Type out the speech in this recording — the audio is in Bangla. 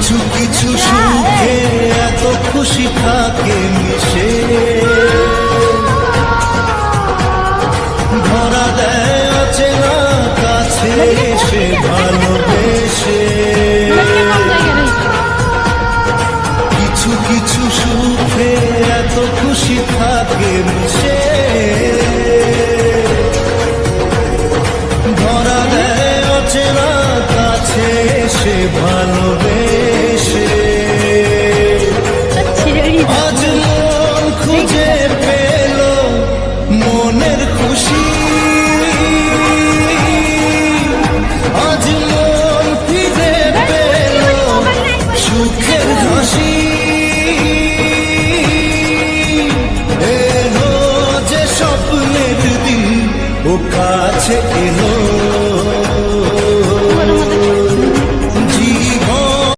কিছু কিছু সুখে এত খুশি থাকে মিশে, ধরা দেয় অচেনা কাছে এসে ভালোবেসে। কিছু কিছু সুখে এত খুশি থাকে মিশে, ধরা দেয় অচেনা কাছে এসে ভালোবেসে। আজ মন খুঁজে পেল মনের খুশি, আজ মন ফিরে পেল সুখের হাসি। এলো যে স্বপ্নের দিন ও কাছে এলো